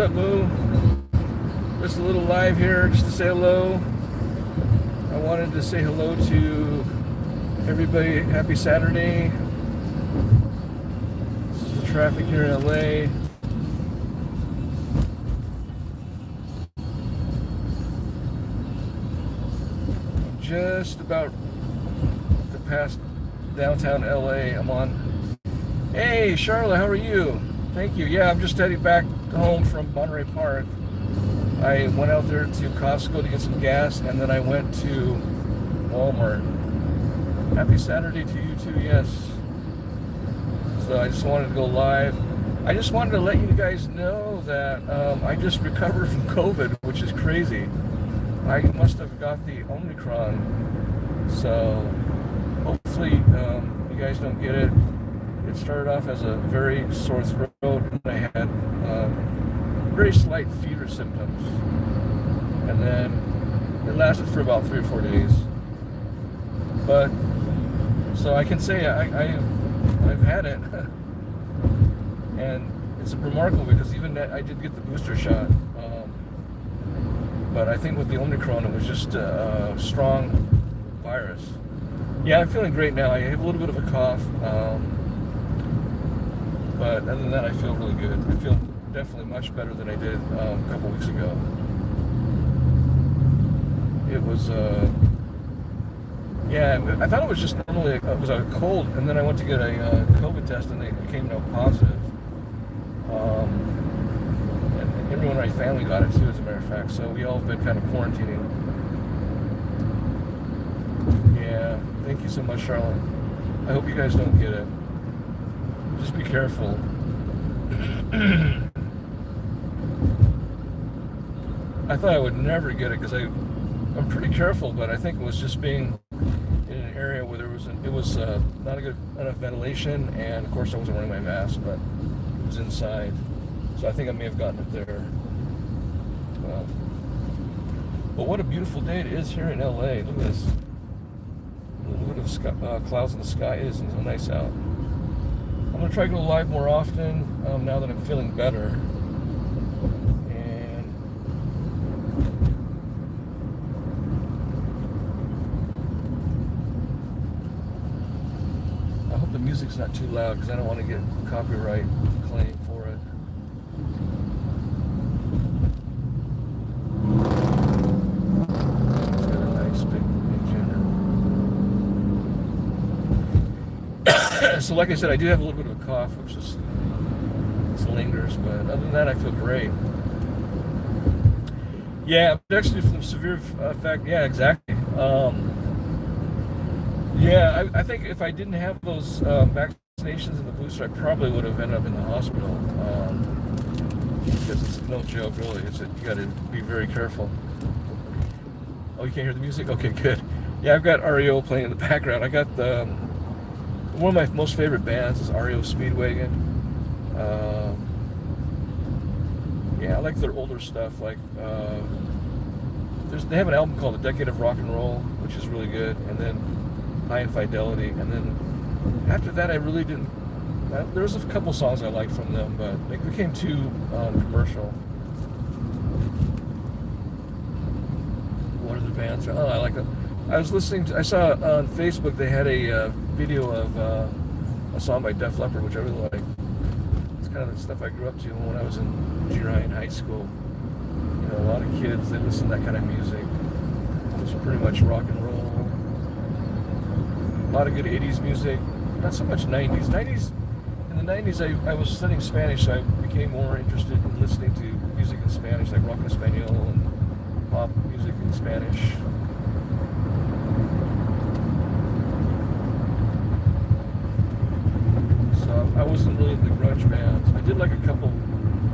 up, Moo? Just a little live here just to say hello. I wanted to say hello to everybody. Happy Saturday. This is the traffic here in LA. Just about to pass downtown LA. I'm on. Hey, Charlotte, how are you? Thank you. Yeah, I'm just heading back home from Monterey Park. I went out there to Costco to get some gas, and then I went to Walmart. Happy Saturday to you too, yes. So I just wanted to go live. I just wanted to let you guys know that I just recovered from COVID, which is crazy. I must have got the Omicron, so hopefully you guys don't get it. It started off as a very sore throat, and I had very slight fever symptoms, and then it lasted for about 3 or 4 days. But so I can say I've had it, and it's remarkable because even that I did get the booster shot. But I think with the Omicron, it was just a strong virus. Yeah, I'm feeling great now. I have a little bit of a cough, but other than that, I feel really good. I feel definitely much better than I did a couple weeks ago. It was, yeah, I thought it was just normally it was a cold, and then I went to get a COVID test, and they came out positive. And everyone in my family got it too, as a matter of fact. So we all have been kind of quarantining. Yeah, thank you so much, Charlotte. I hope you guys don't get it. Just be careful. I thought I would never get it because I'm pretty careful, but I think it was just being in an area where it was not a good enough ventilation, and of course I wasn't wearing my mask, but it was inside, so I think I may have gotten it there. But what a beautiful day it is here in LA. Look at this. Look at the sky, clouds in the sky. It is so nice out. I'm going to try to go live more often now that I'm feeling better. And I hope the music's not too loud because I don't want to get copyright claim for it. It's got a nice big engine. So like I said, I do have a little bit of a cough, which just lingers, but other than that, I feel great. Yeah, actually from severe effect, yeah, exactly. Yeah, I think if I didn't have those vaccinations and the booster, I probably would have ended up in the hospital. Because it's no joke, really. You got to be very careful. Oh, you can't hear the music? Okay, good. Yeah, I've got REO playing in the background. I got one of my most favorite bands is REO Speedwagon. Yeah, I like their older stuff. Like they have an album called The Decade of Rock and Roll, which is really good, and then High Infidelity, and then after that I really didn't. There was a couple songs I liked from them, but they became too commercial. What other bands? Oh, I like them. I saw on Facebook they had a video of a song by Def Leppard, which I really like. It's kind of the stuff I grew up to when I was in junior high and high school. You know, a lot of kids, they listen to that kind of music. It was pretty much rock and roll. A lot of good 80s music. Not so much 90s. In the 90s, I was studying Spanish, so I became more interested in listening to music in Spanish, like rock en español and pop music in Spanish. So I wasn't really into grunge bands. I did like a couple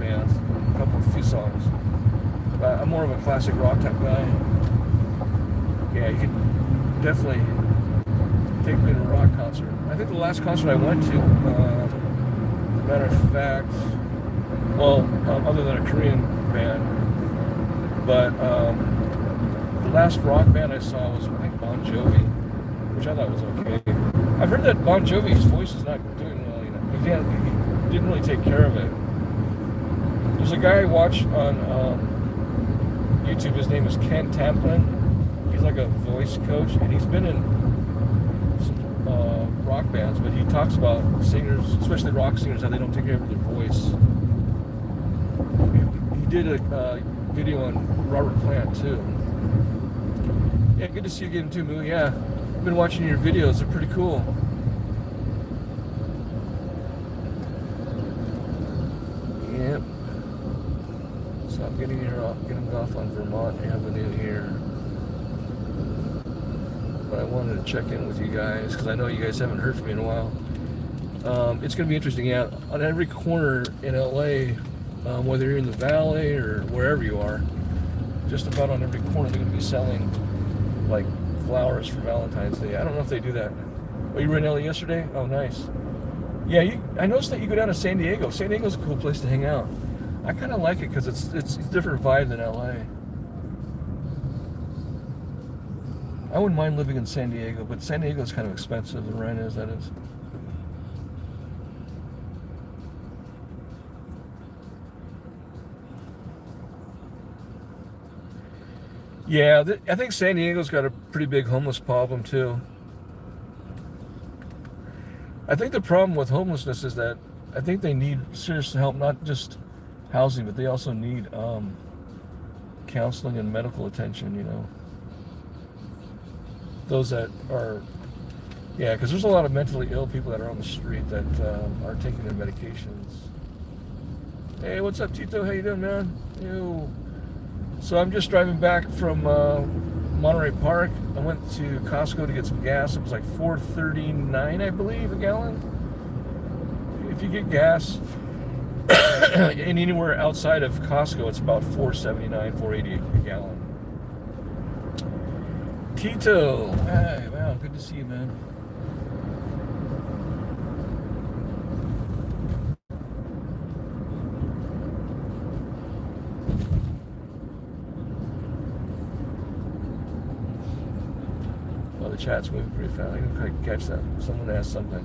bands, a few songs. But I'm more of a classic rock type guy. Yeah, you can definitely take me to a rock concert. I think the last concert I went to, as a matter of fact, well, other than a Korean band, but the last rock band I saw was, I think, Bon Jovi, which I thought was okay. I've heard that Bon Jovi's voice is not doing well, you know. He didn't really take care of it. There's a guy I watch on YouTube. His name is Ken Tamplin. He's like a voice coach, and he's been in some rock bands, but he talks about singers, especially rock singers, how they don't take care of their voice. He did a video on Robert Plant too. Yeah, good to see you again too, Moo. Yeah, I've been watching your videos. They're pretty cool. Yep. So I'm getting off on Vermont Avenue here. But I wanted to check in with you guys because I know you guys haven't heard from me in a while. It's going to be interesting. Yeah, on every corner in LA, whether you're in the valley or wherever you are, just about on every corner they're going to be selling like flowers for Valentine's Day. I don't know if they do that. Oh, you were in LA yesterday? Oh, nice. Yeah, I noticed that you go down to San Diego. San Diego's a cool place to hang out. I kind of like it because it's a different vibe than LA. I wouldn't mind living in San Diego, but San Diego's kind of expensive. The rent is, that is. Yeah, I think San Diego's got a pretty big homeless problem too. I think the problem with homelessness is that I think they need serious help, not just housing, but they also need counseling and medical attention, you know. Those that are, yeah, because there's a lot of mentally ill people that are on the street that are taking their medications. Hey, what's up, Tito? How you doing, man? Ew. So I'm just driving back from Monterey Park. I went to Costco to get some gas. It was like $4.39, I believe, a gallon. If you get gas in anywhere outside of Costco, it's about $4.79, $4.80 a gallon. Tito, hey, wow, good to see you, man. Well, the chat's moving pretty fast. I didn't quite catch that. Someone asked something.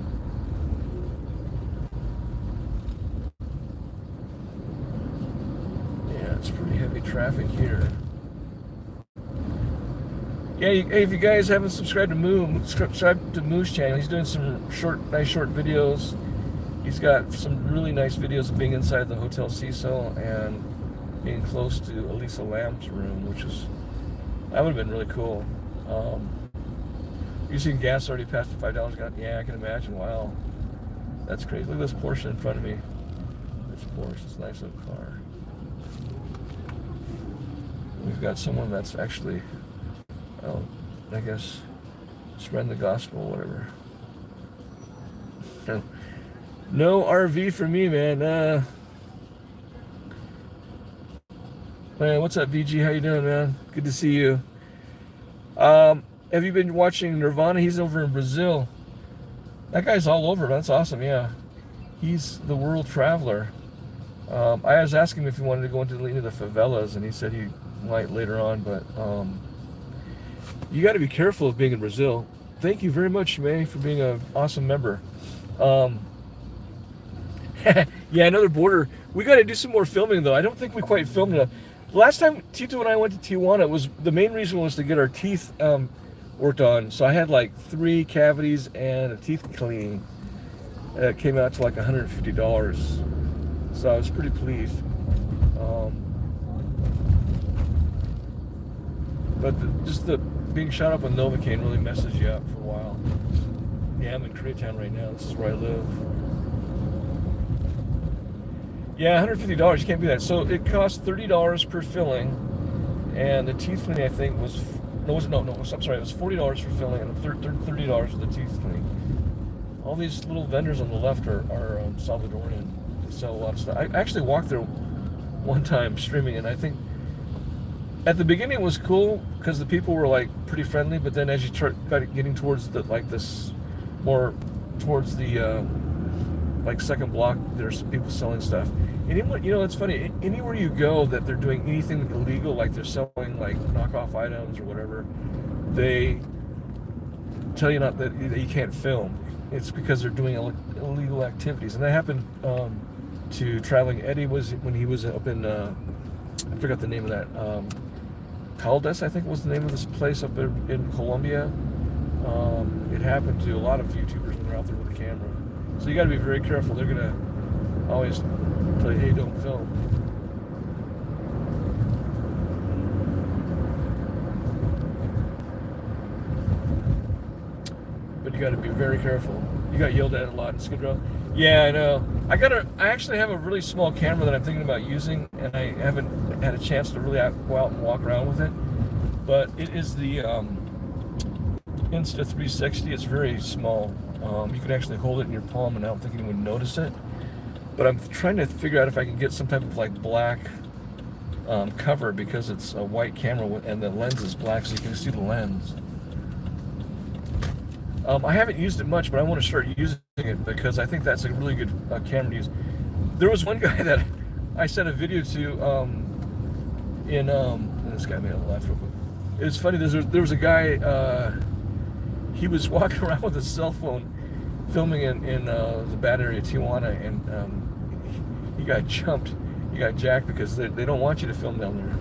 Yeah, it's pretty heavy traffic here. Yeah, hey, if you guys haven't subscribed to Moo, subscribe to Moo's channel. He's doing some nice short videos. He's got some really nice videos of being inside the Hotel Cecil and being close to Elisa Lam's room, that would have been really cool. You seen gas already past the $5 gallon? Yeah, I can imagine. Wow, that's crazy. Look at this Porsche in front of me. This Porsche, it's a nice little car. We've got someone that's actually, I guess, spreading the gospel or whatever. No RV for me, man. Man, what's up, VG? How you doing, man? Good to see you. Have you been watching Nirvana? He's over in Brazil. That guy's all over. That's awesome, yeah. He's the world traveler. I was asking him if he wanted to go into the favelas, and he said he might later on, but you got to be careful of being in Brazil. Thank you very much, May, for being an awesome member. Yeah, another border. We got to do some more filming, though. I don't think we quite filmed enough. Last time Tito and I went to Tijuana, the main reason was to get our teeth worked on. So I had like 3 cavities and a teeth cleaning. It came out to like $150. So I was pretty pleased. But just being shot up with Novocaine really messes you up for a while. Yeah, I'm in Koreatown right now. This is where I live. Yeah, $150. You can't do that. So it costs $30 per filling, and the teeth cleaning I think was I'm sorry, it was $40 for filling and $30 for the teeth cleaning. All these little vendors on the left are Salvadorian. They sell a lot of stuff. I actually walked there one time streaming, and I think at the beginning it was cool because the people were like pretty friendly, but then as you got getting towards more towards the like second block, there's people selling stuff. And it's funny, anywhere you go that they're doing anything illegal, like they're selling like knockoff items or whatever, they tell you that you can't film. It's because they're doing illegal activities. And that happened to Traveling Eddie was when he was up in, I forgot the name of that, Caldes, I think was the name of this place up in Colombia. It happened to a lot of YouTubers when they're out there with a camera. So you got to be very careful. They're going to always tell you, hey, don't film. But you got to be very careful. You got yelled at a lot in Skid Row. Yeah, I know. I actually have a really small camera that I'm thinking about using, and I haven't had a chance to really go out and walk around with it. But it is the Insta360. It's very small. You can actually hold it in your palm, and I don't think anyone would notice it. But I'm trying to figure out if I can get some type of like black cover, because it's a white camera and the lens is black, so you can see the lens. I haven't used it much, but I want to start using it because I think that's a really good camera to use. There was one guy that I sent a video to this guy made a laugh real quick. It was funny, there was a guy, he was walking around with a cell phone filming in the bad area of Tijuana, and he got jumped, he got jacked because they don't want you to film down there.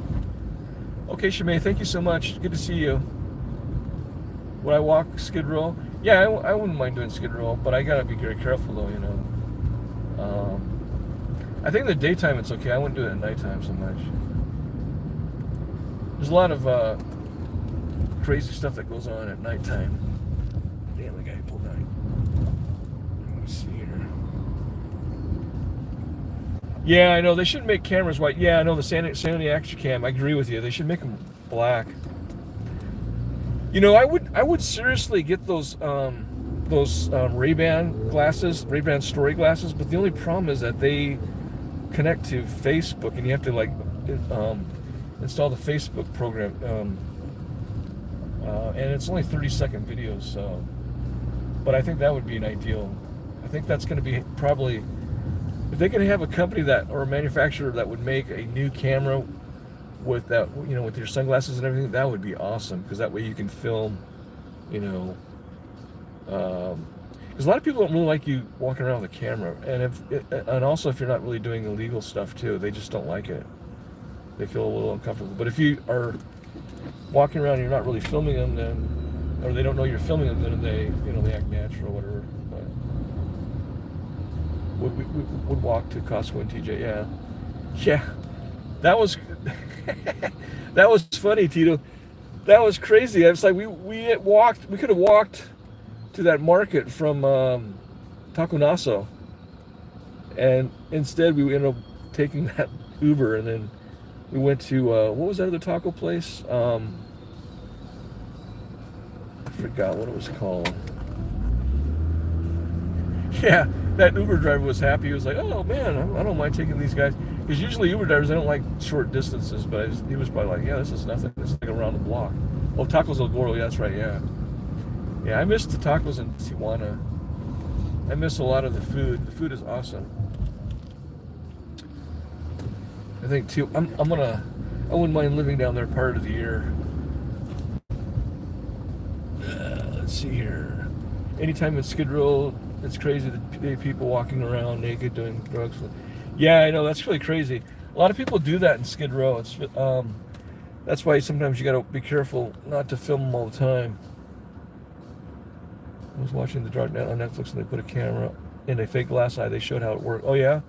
Okay, Shemay, thank you so much. Good to see you. Would I walk Skid Row? Yeah, I wouldn't mind doing Skid Row, but I gotta be very careful though, you know. I think in the daytime it's okay. I wouldn't do it at nighttime so much. There's a lot of crazy stuff that goes on at nighttime. Damn, the guy pulled out. Let me see here. Yeah, I know they shouldn't make cameras white. Yeah, I know the Sony Action Cam. I agree with you. They should make them black. You know, I would seriously get those Ray-Ban glasses, Ray-Ban Story glasses, but the only problem is that they connect to Facebook, and you have to like install the Facebook program, and it's only 30-second videos. So, but I think that would be an ideal. I think that's going to be probably, if they can have a company that, or a manufacturer that would make a new camera with that, you know, with your sunglasses and everything, that would be awesome, because that way you can film, you know, because a lot of people don't really like you walking around with a camera, and also if you're not really doing illegal stuff too, they just don't like it. They feel a little uncomfortable. But if you are walking around and you're not really filming them, then, or they don't know you're filming them, then they, you know, they act natural or whatever. But would walk to Costco and TJ, yeah, that was that was funny, Tito. That was crazy. I was like, we could have walked to that market from Taco Naso, and instead we ended up taking that Uber, and then we went to what was that other taco place? I forgot what it was called. Yeah, that Uber driver was happy. He was like, "Oh man, I don't mind taking these guys." Because usually Uber drivers, they don't like short distances, but he was probably like, yeah, this is nothing. It's like around the block. Oh, Tacos El Gordo, yeah, that's right, yeah. Yeah, I miss the tacos in Tijuana. I miss a lot of the food. The food is awesome. I think too, I wouldn't mind living down there part of the year. Let's see here. Anytime in Skid Row, it's crazy the people walking around naked doing drugs. Yeah, I know, that's really crazy. A lot of people do that in Skid Row. It's that's why sometimes you gotta be careful not to film them all the time. I was watching The Dark Knight on Netflix, and they put a camera in a fake glass eye. They showed how it worked. Oh yeah,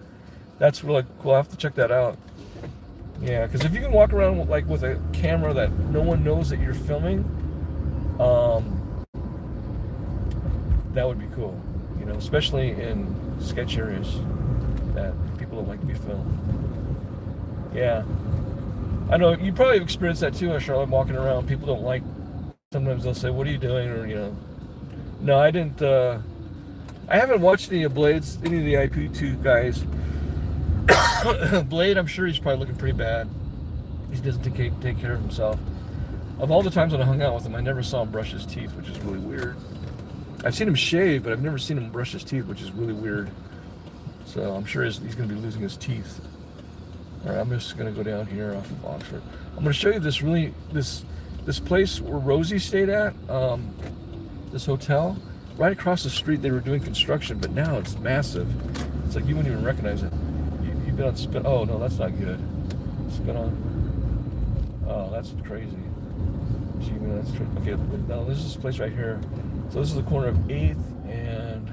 that's really cool. I'll have to check that out. Yeah, because if you can walk around with a camera that no one knows that you're filming, that would be cool. You know, especially in sketch areas that people don't like to be filmed. Yeah, I know you probably have experienced that too, Charlotte. Walking around, people don't like. Sometimes they'll say, "What are you doing?" Or you know, no, I didn't. I haven't watched any of Blade's, any of the IP2 guys. Blade, I'm sure he's probably looking pretty bad. He doesn't take care of himself. Of all the times when I hung out with him, I never saw him brush his teeth, which is really weird. I've seen him shave, but I've never seen him brush his teeth, which is really weird. So I'm sure he's going to be losing his teeth. All right, I'm just going to go down here off of Oxford. I'm going to show you this place where Rosie stayed at, this hotel. Right across the street, they were doing construction, but now it's massive. It's like you wouldn't even recognize it. You've been on spin. Oh no, that's not good. Spin on. Oh, that's crazy. Gee, man, that's okay. Now this is this place right here. So this is the corner of 8th and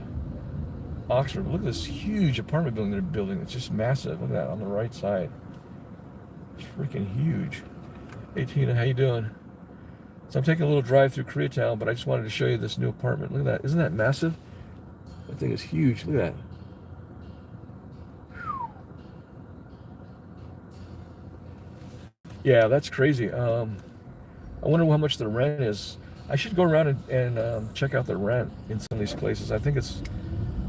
Oxford. Look at this huge apartment building they're building. It's just massive. Look at that on the right side. It's freaking huge. Hey Tina, how you doing? So I'm taking a little drive through Koreatown, but I just wanted to show you this new apartment. Look at that. Isn't that massive? That thing is huge. Look at that. Yeah, that's crazy. I wonder how much the rent is. I should go around and check out the rent in some of these places. I think it's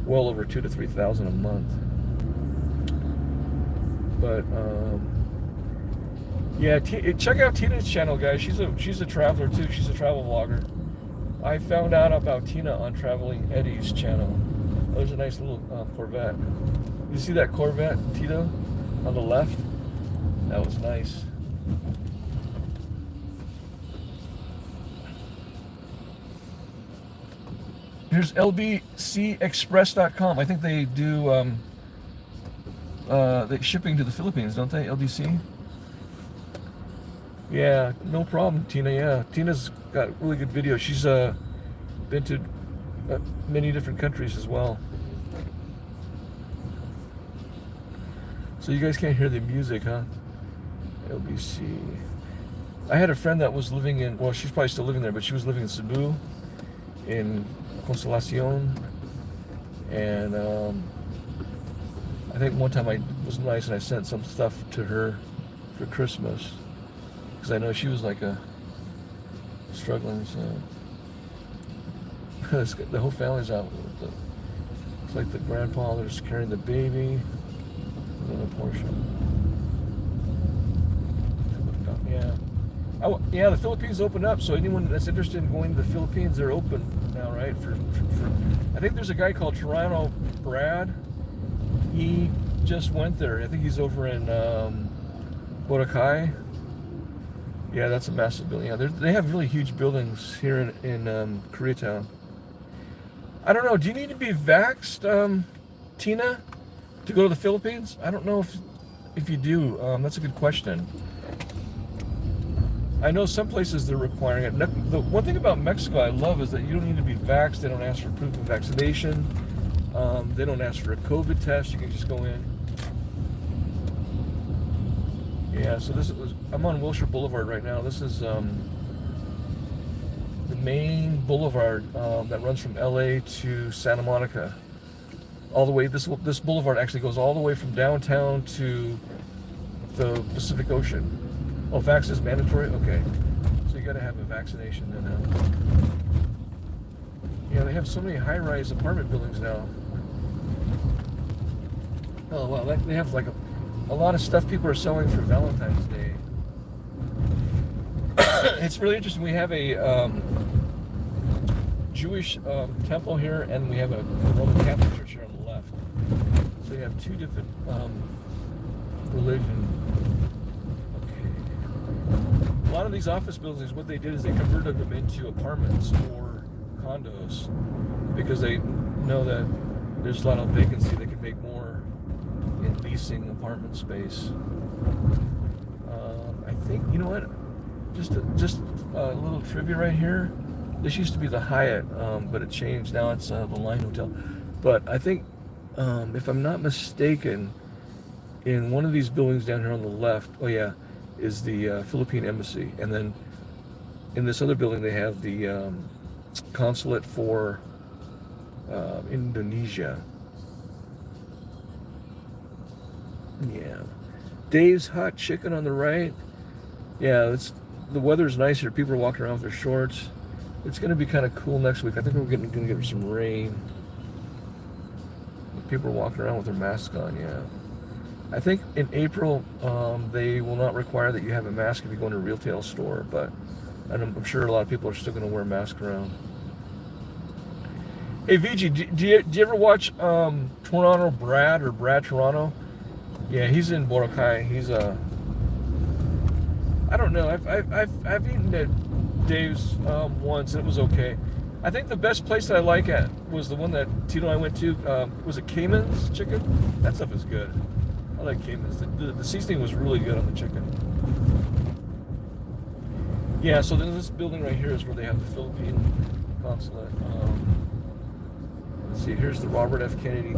well over $2,000 to $3,000 a month. But yeah, check out Tina's channel, guys. She's a traveler too. She's a travel vlogger. I found out about Tina on Traveling Eddie's channel. Oh, there's a nice little Corvette. You see that Corvette, Tito, on the left? That was nice. Here's lbcexpress.com. I think they do the shipping to the Philippines, don't they? LBC? Yeah, no problem, Tina. Yeah, Tina's got really good videos. She's been to many different countries as well. So you guys can't hear the music, huh? LBC. I had a friend that was living in, well, she's probably still living there, but she was living in Cebu, in Consolacion, and I think one time I was nice and I sent some stuff to her for Christmas, because I know she was like struggling. So the whole family's out. It's like the grandfather's carrying the baby in a Porsche. Yeah, the Philippines opened up, so anyone that's interested in going to the Philippines, they're open now, right? For I think there's a guy called Toronto Brad. He just went there. I think he's over in Boracay. Yeah, that's a massive building. Yeah, they have really huge buildings here in Koreatown. I don't know. Do you need to be vaxxed, Tina, to go to the Philippines? I don't know if you do. That's a good question. I know some places they're requiring it. The one thing about Mexico I love is that you don't need to be vaxxed. They don't ask for proof of vaccination. They don't ask for a COVID test. You can just go in. Yeah, so I'm on Wilshire Boulevard right now. This is the main boulevard that runs from LA to Santa Monica. All the way, this boulevard actually goes all the way from downtown to the Pacific Ocean. Oh, vax is mandatory? Okay. So you gotta have a vaccination then, huh? Yeah, they have so many high-rise apartment buildings now. Oh, wow, they have like a lot of stuff people are selling for Valentine's Day. It's really interesting. We have a Jewish temple here, and we have a Roman Catholic church here on the left. So you have two different religions. A lot of these office buildings, what they did is they converted them into apartments or condos because they know that there's a lot of vacancy. They can make more in leasing apartment space. I think, you know what? Just a little trivia right here. This used to be the Hyatt, but it changed. Now it's the Line Hotel. But I think, if I'm not mistaken, in one of these buildings down here on the left, oh yeah, is the Philippine Embassy, and then in this other building they have the consulate for Indonesia. Yeah, Dave's Hot Chicken on the right. Yeah, the weather's nice here. People are walking around with their shorts. It's going to be kind of cool next week. I think we're going to get some rain. People are walking around with their masks on. Yeah. I think in April, they will not require that you have a mask if you go into a retail store, but I'm sure a lot of people are still going to wear masks around. Hey, VG, do you ever watch Toronto Brad or Brad Toronto? Yeah, he's in Boracay. He's I don't know. I've eaten at Dave's once, and it was okay. I think the best place that I like at was the one that Tito and I went to. Was it Cayman's Chicken? That stuff is good. I like Caymans. The seasoning was really good on the chicken. Yeah, so then this building right here is where they have the Philippine consulate. Let's see, here's the Robert F. Kennedy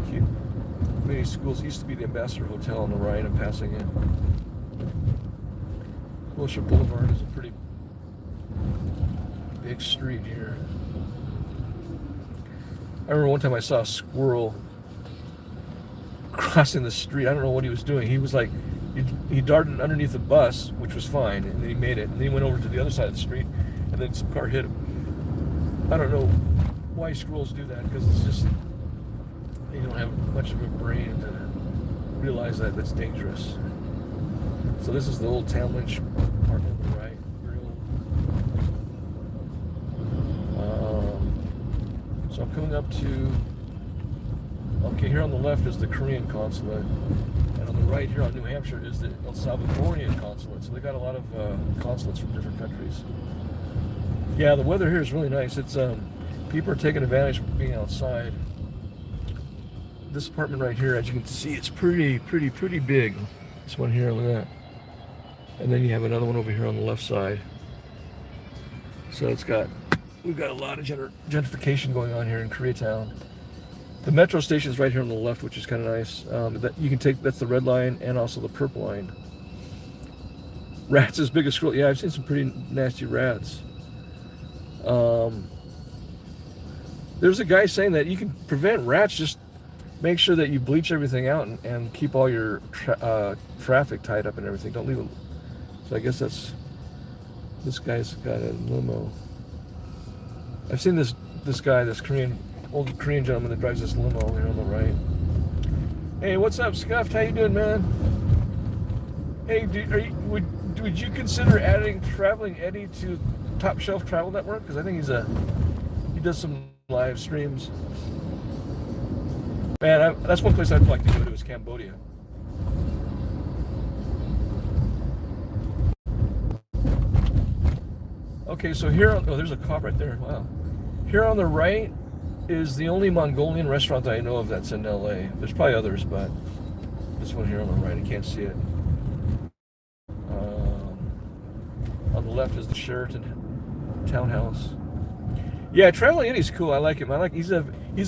Community Schools. It used to be the Ambassador Hotel on the right. I'm passing in. Wilshire Boulevard is a pretty big street here. I remember one time I saw a squirrel crossing the street. I don't know what he was doing. He was like, he darted underneath a bus, which was fine, and then he made it. And then he went over to the other side of the street, and then some car hit him. I don't know why squirrels do that, because it's just, they don't have much of a brain to realize that that's dangerous. So this is the old Town Lynch apartment on the right. Very old. So I'm coming up to, okay, here on the left is the Korean consulate. And on the right here on New Hampshire is the El Salvadorian consulate. So they got a lot of consulates from different countries. Yeah, the weather here is really nice. It's people are taking advantage of being outside. This apartment right here, as you can see, it's pretty big. This one here, look at that. And then you have another one over here on the left side. So we've got a lot of gentrification going on here in Koreatown. The metro station is right here on the left, which is kind of nice. You can take, that's the red line and also the purple line. Rats as big as squirrel. Yeah, I've seen some pretty nasty rats. There's a guy saying that you can prevent rats, just make sure that you bleach everything out and keep all your traffic tied up and everything. Don't leave it. So I guess this guy's got a limo. I've seen this guy, this old Korean gentleman that drives this limo here on the right. Hey, what's up, Scuffed? How you doing, man? Hey, would you consider adding Traveling Eddie to Top Shelf Travel Network? Because I think he does some live streams. Man, that's one place I'd like to go to, is Cambodia. Okay, so here, oh, there's a cop right there. Wow. Here on the right is the only Mongolian restaurant that I know of that's in LA. There's probably others, but this one here on the right, I can't see it. On the left is the Sheraton Townhouse. Yeah, Traveling Eddie's cool. I like him. He's a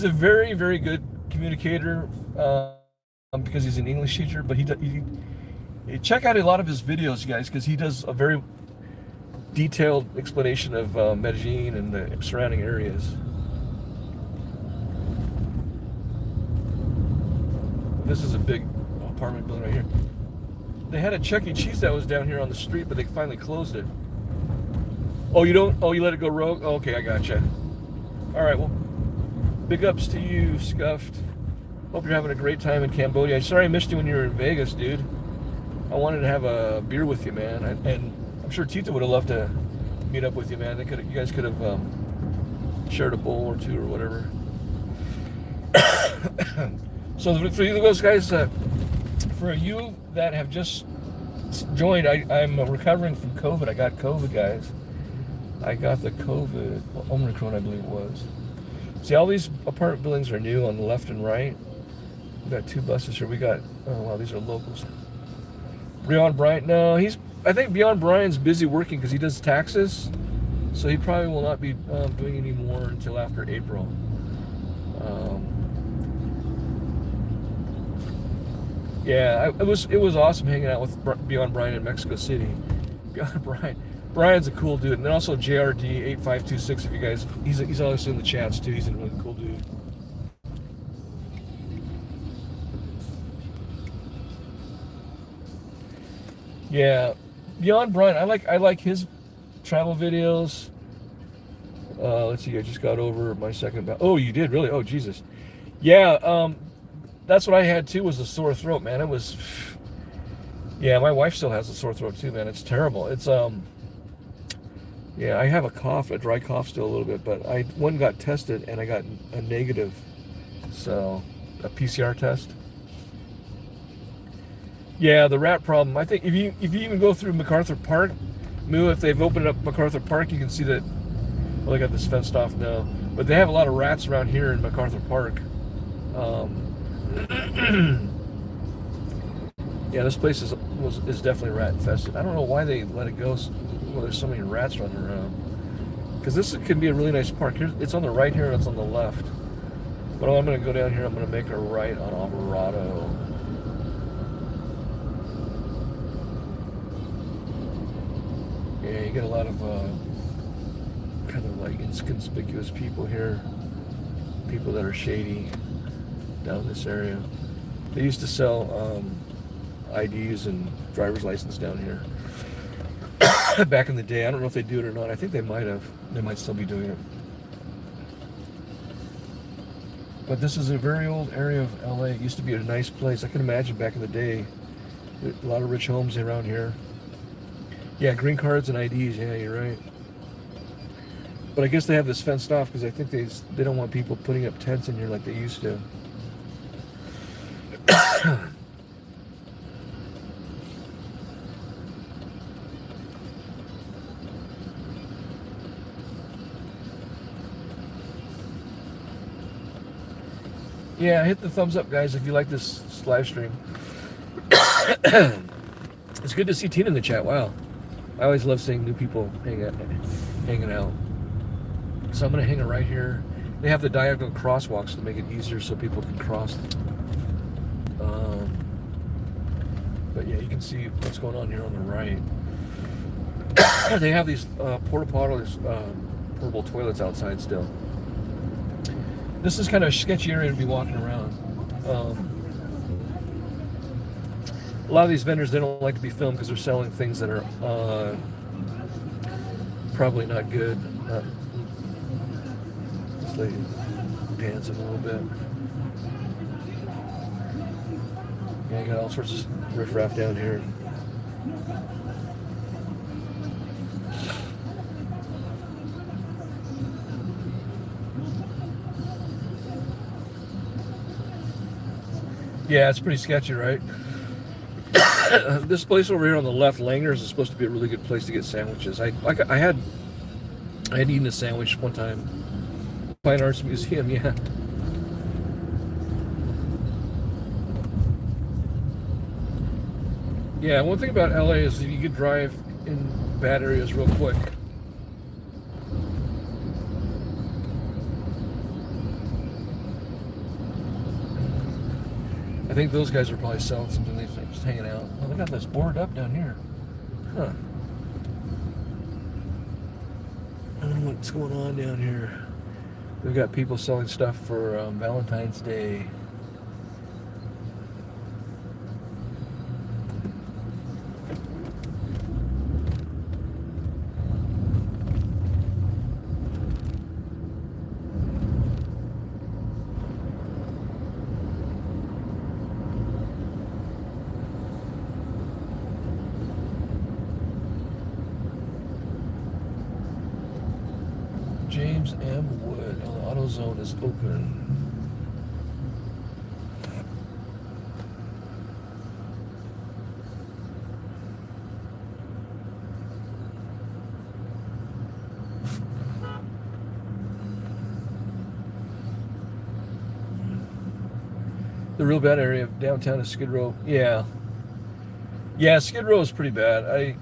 very, very good communicator because he's an English teacher. But he check out a lot of his videos, guys, because he does a very detailed explanation of Medellin and the surrounding areas. This is a big apartment building right here. They had a Chuck E. Cheese that was down here on the street, but they finally closed it. Oh, you don't? Oh, you let it go rogue? Oh, okay, I gotcha. All right, well, big ups to you, Scuffed. Hope you're having a great time in Cambodia. Sorry I missed you when you were in Vegas, dude. I wanted to have a beer with you, man, and I'm sure Tita would have loved to meet up with you, man. You guys could have shared a bowl or two or whatever. So for you guys, for you that have just joined, I'm recovering from COVID. I got COVID, guys. I got the COVID, Omicron, I believe it was. See, all these apartment buildings are new on the left and right. We got two buses here. We got, oh wow, these are locals. Beyond Bryant, no, I think Beyond Brian's busy working because he does taxes, so he probably will not be doing any more until after April. Yeah, it was awesome hanging out with Beyond Brian in Mexico City. Beyond Brian's a cool dude, and then also JRD8526. If you guys, he's always in the chats too. He's a really cool dude. Yeah, Beyond Brian, I like his travel videos. Let's see, I just got over my second. Oh, you did really? Oh, Jesus. Yeah, that's what I had too, was a sore throat, man. It was, yeah, my wife still has a sore throat too, man. It's terrible. It's yeah, I have a dry cough still a little bit, but I went and got tested and I got a negative, so a PCR test. Yeah, the rat problem. I think if you even go through MacArthur Park, if they've opened up MacArthur Park, you can see that. Well, they got this fenced off now, but they have a lot of rats around here in MacArthur Park. Yeah, this place is definitely rat infested. I don't know why they let it go. Well, there's so many rats running around. Because this can be a really nice park. It's on the right here, and it's on the left. But I'm going to go down here. I'm going to make a right on Alvarado. Yeah, you get a lot of kind of like inconspicuous people here. People that are shady down in this area. They used to sell IDs and driver's license down here back in the day. I don't know if they do it or not. I think they might have. They might still be doing it. But this is a very old area of LA. It used to be a nice place. I can imagine back in the day, a lot of rich homes around here. Yeah, green cards and IDs. Yeah, you're right. But I guess they have this fenced off because I think they don't want people putting up tents in here like they used to. Yeah, hit the thumbs up, guys, if you like this live stream. It's good to see Tina in the chat. Wow. I always love seeing new people hanging out. So I'm going to hang it right here. They have the diagonal crosswalks to make it easier so people can cross. But yeah, you can see what's going on here on the right. They have these porta potties, portable toilets outside still. This is kind of a sketchy area to be walking around. A lot of these vendors, they don't like to be filmed because they're selling things that are probably not good. This lady dancing a little bit. Yeah, you got all sorts of riffraff down here. Yeah, it's pretty sketchy, right? This place over here on the left, Langer's, is supposed to be a really good place to get sandwiches. I had eaten a sandwich one time. Fine Arts Museum, yeah. Yeah, one thing about LA is you can drive in bad areas real quick. I think those guys are probably selling something. They're just hanging out. Oh, they got this boarded up down here. Huh. I don't know what's going on down here. We've got people selling stuff for Valentine's Day. James M. Wood, the AutoZone is open. The real bad area of downtown is Skid Row. Yeah. Yeah, Skid Row is pretty bad. I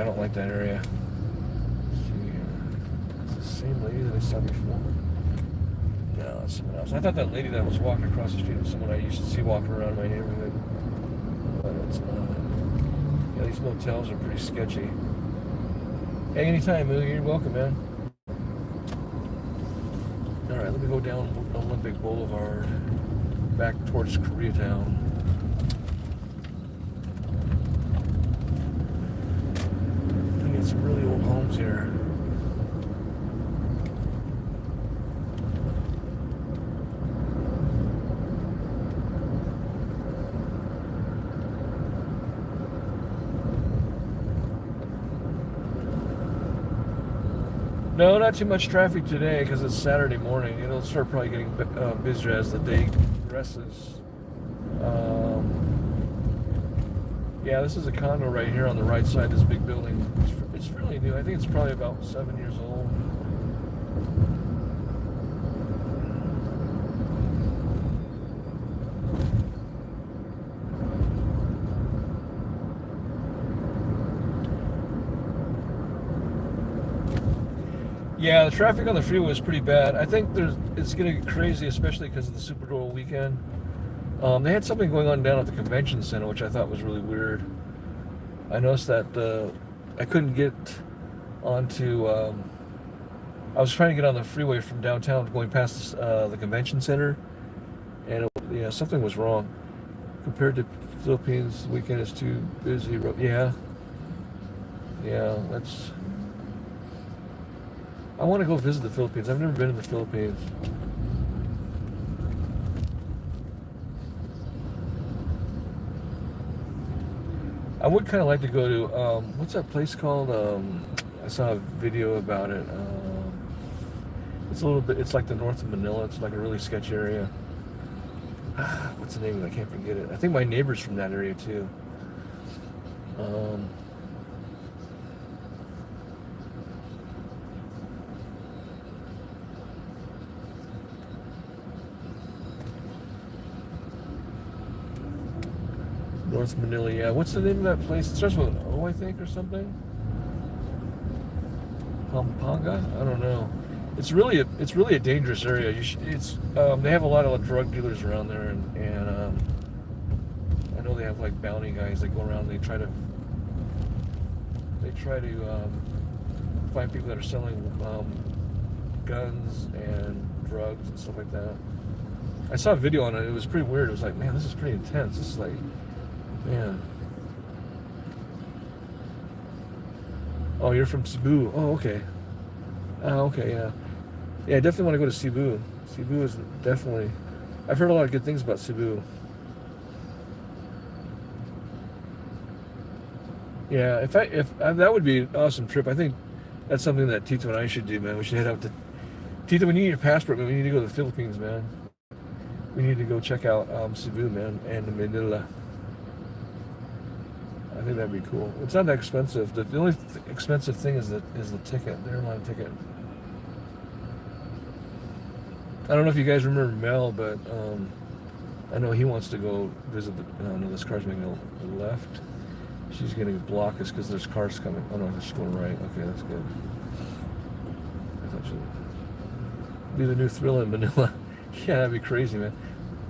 don't like that area. Same lady that I saw before? No, that's someone else. I thought that lady that was walking across the street was someone I used to see walking around my neighborhood. But it's not. Yeah, these motels are pretty sketchy. Hey, anytime, Moo, you're welcome, man. Alright, let me go down Olympic Boulevard back towards Koreatown. I got some really old homes here. No, not too much traffic today because it's Saturday morning. It'll start probably getting busier as the day progresses. Yeah, this is a condo right here on the right side of this big building. It's fairly new. I think it's probably about 7 years old. Yeah, the traffic on the freeway is pretty bad. I think it's going to get crazy, especially because of the Super Bowl weekend. They had something going on down at the convention center, which I thought was really weird. I noticed that I couldn't get onto. I was trying to get on the freeway from downtown, going past the convention center, and yeah, something was wrong. Compared to Philippines, the weekend is too busy. Yeah, that's. I want to go visit the Philippines. I've never been in the Philippines. I would kind of like to go to, what's that place called? I saw a video about it. It's a little bit, it's like the north of Manila. It's like a really sketchy area. What's the name of it? I can't forget it. I think my neighbor's from that area too. North Manila, yeah. What's the name of that place? It starts with an O, I think, or something. Pampanga? I don't know. It's really a dangerous area. They have a lot of drug dealers around there, and I know they have like bounty guys that go around. They try to find people that are selling guns and drugs and stuff like that. I saw a video on it. It was pretty weird. It was like, man, this is pretty intense. This is like, man. Oh, you're from Cebu. Oh, okay. Okay, yeah. Yeah, I definitely want to go to Cebu. Cebu is definitely... I've heard a lot of good things about Cebu. Yeah, if that would be an awesome trip. I think that's something that Tito and I should do, man. We should head out to... Tito, we need your passport, man. We need to go to the Philippines, man. We need to go check out Cebu, man, and Manila. I think that'd be cool. It's not that expensive. The only expensive thing is the ticket, the airline ticket. I don't know if you guys remember Mel, but I know he wants to go visit the... no, this car's making a left. She's going to block us because there's cars coming. Oh no, she's going right. Okay, that's good. I thought she'd be the new thrill in Manila. Yeah, that'd be crazy, man.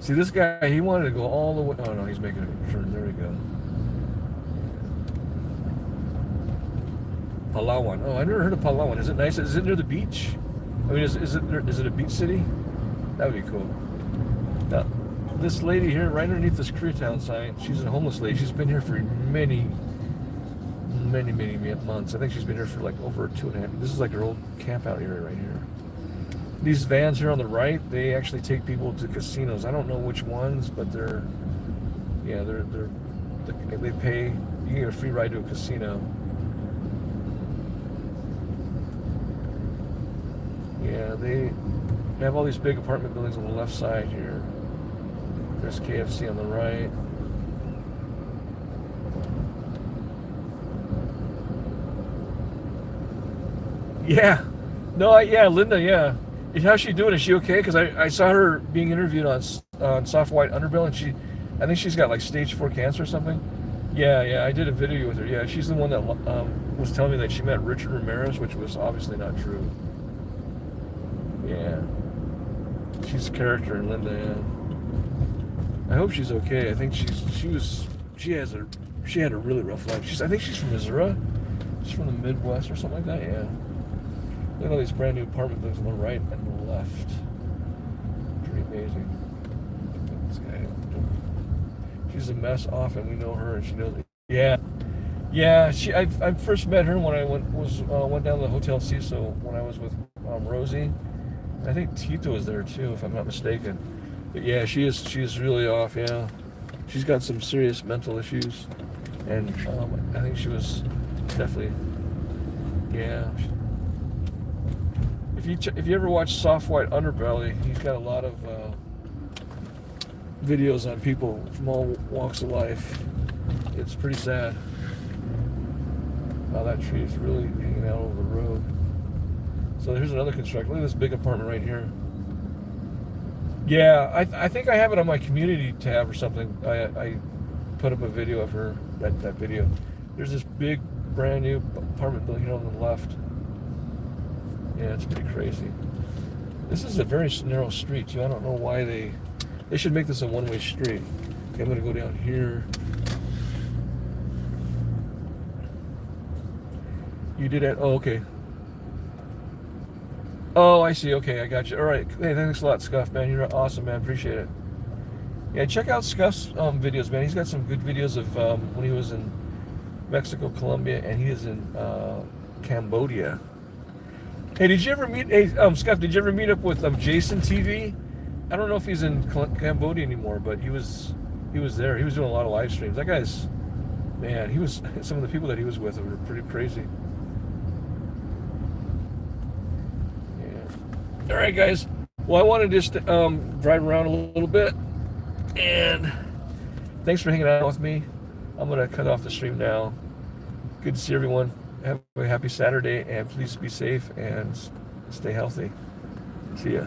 See, this guy, he wanted to go all the way... Oh no, he's making a turn. There we go. Palawan. Oh, I've never heard of Palawan. Is it nice? Is it near the beach? I mean, is it a beach city? That would be cool. Now, this lady here, right underneath this Koreatown sign, she's a homeless lady. She's been here for many months. I think she's been here for like over 2.5. This is like her old camp out area right here. These vans here on the right, they actually take people to casinos. I don't know which ones, but they pay. You can get a free ride to a casino. Yeah, they have all these big apartment buildings on the left side here. There's KFC on the right. Yeah. No, yeah, Linda, yeah. How's she doing? Is she okay? Because I saw her being interviewed on Soft White Underbelly, and I think she's got like stage 4 cancer or something. Yeah, I did a video with her. Yeah, she's the one that was telling me that she met Richard Ramirez, which was obviously not true. Yeah. She's a character in Linda, yeah. I hope she's okay. I think she had a really rough life. I think she's from Missouri. She's from the Midwest or something like that, yeah. Look at all these brand new apartment buildings on the right and the left. Pretty amazing. This guy. She's a mess often. We know her and she knows it. Yeah. Yeah, I first met her when I went down to the Hotel Cecil when I was with Rosie. I think Tito was there too, if I'm not mistaken. But yeah, she is really off. Yeah, she's got some serious mental issues, and I think she was definitely. Yeah. If you ever watch Soft White Underbelly, he's got a lot of videos on people from all walks of life. It's pretty sad. Wow, that tree is really hanging out over the road. So here's another construction. Look at this big apartment right here. Yeah, I think I have it on my community tab or something. I put up a video of her, that video. There's this big, brand new apartment building here on the left. Yeah, it's pretty crazy. This is a very narrow street too. I don't know why they should make this a one-way street. Okay, I'm gonna go down here. You did it. Oh, okay. Oh, I see. Okay, I got you. All right. Hey, thanks a lot, Scuff, man. You're awesome, man. Appreciate it. Yeah, check out Scuff's videos, man. He's got some good videos of when he was in Mexico, Colombia, and he is in Cambodia. Hey, did you ever meet? Hey, Scuff, did you ever meet up with Jayjen-TV? I don't know if he's in Cambodia anymore, but he was there. He was doing a lot of live streams. That guy's, man. He was some of the people that he was with were pretty crazy. All right, guys. Well, I wanted to just drive around a little bit, and thanks for hanging out with me. I'm gonna cut off the stream now. Good to see everyone. Have a happy Saturday, and please be safe and stay healthy. See ya.